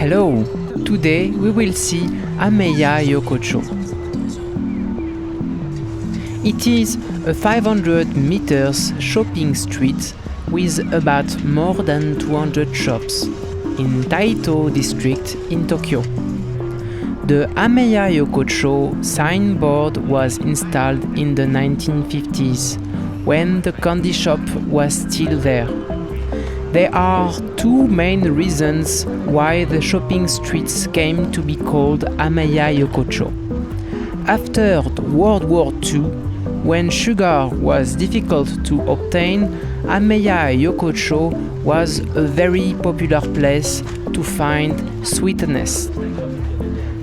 Hello! Today we will see Ameya Yokocho. It is a 500 meters shopping street with about more than 200 shops in Taito district in Tokyo. The Ameya Yokocho signboard was installed in the 1950s when the candy shop was still there. There are two main reasons why the shopping streets came to be called Ameya Yokocho. After World War II, when sugar was difficult to obtain, Ameya Yokocho was a very popular place to find sweetness.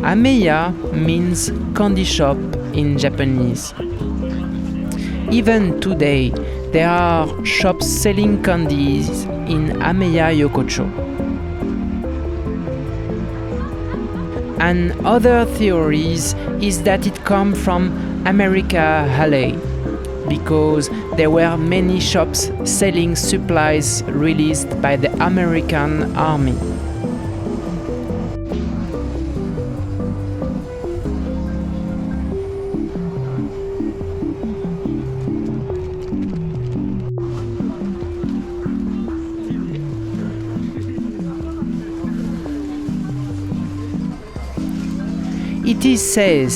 Ameya means candy shop in Japanese. Even today, there are shops selling candies in Ameya Yokocho. And other theories is that it comes from America Alley, because there were many shops selling supplies released by the American Army. It is said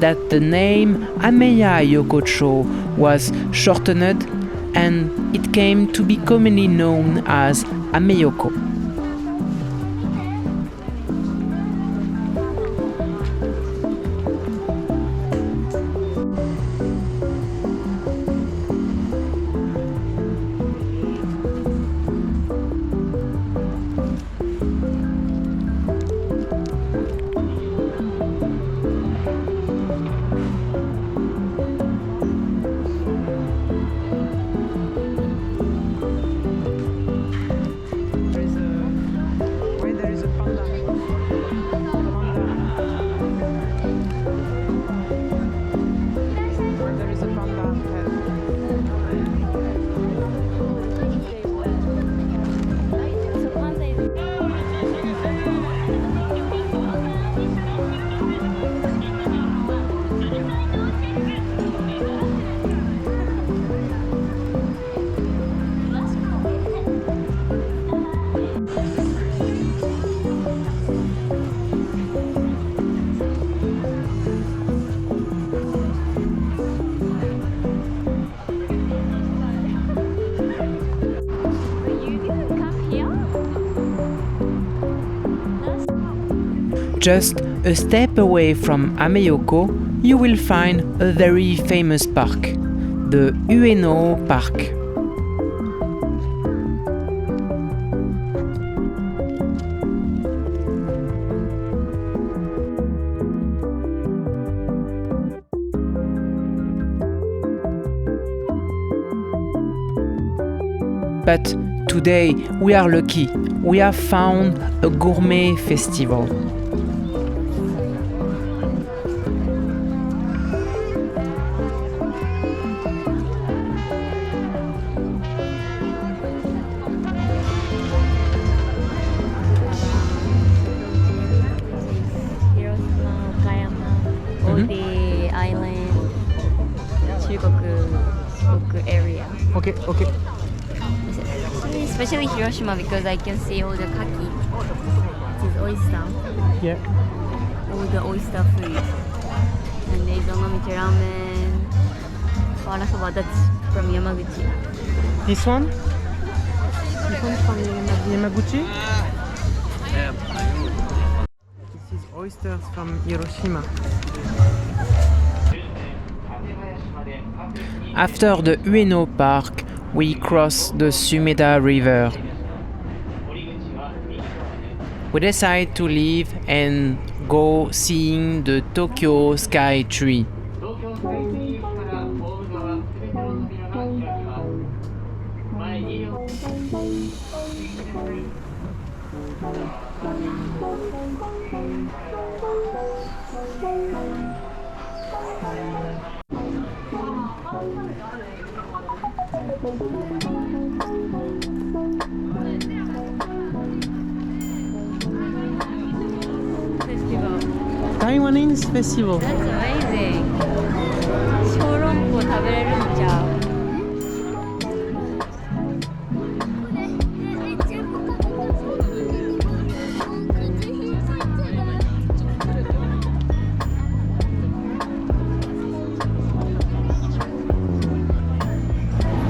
that the name Ameya Yokocho was shortened and it came to be commonly known as Ameyoko. Just a step away from Ameyoko, you will find a very famous park, the Ueno Park. But today we are lucky, we have found a Gourmet festival. The island, Chugoku area. Okay. Especially Hiroshima because I can see all the kaki, which is oyster, Yeah. all the oyster food. And there's onomichi ramen, warasoba, that's from Yamaguchi. This one? This one from Yamaguchi? This is oysters from Hiroshima. After the Ueno Park, we cross the Sumida River. We decide to leave and go seeing the Tokyo Sky Tree. Taiwanese Festival. That's amazing. 小籠包食べれるんちゃう?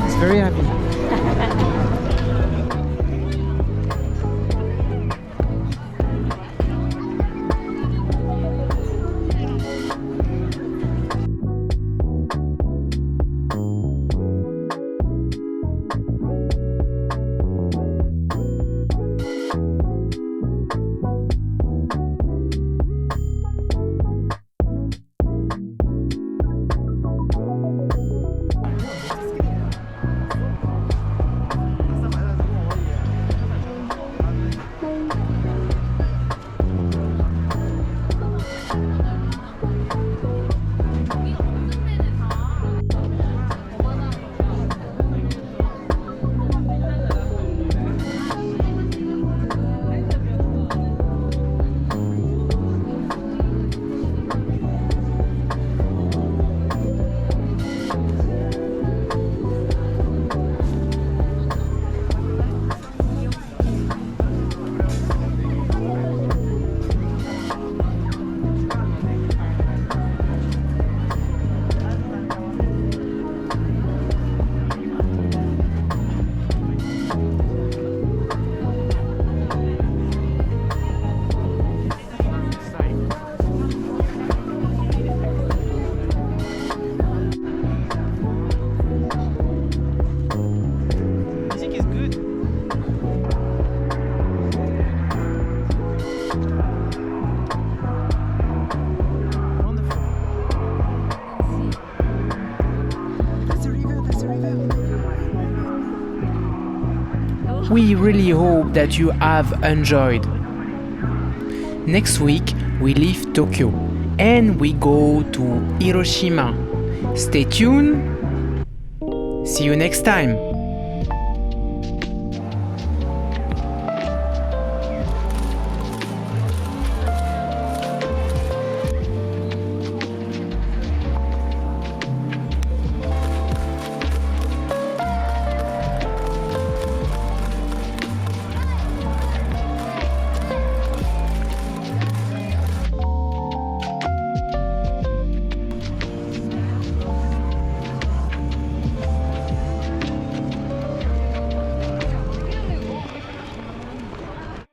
It's very happy. We really hope that you have enjoyed. Next week we leave Tokyo and we go to Hiroshima. Stay tuned. See you next time.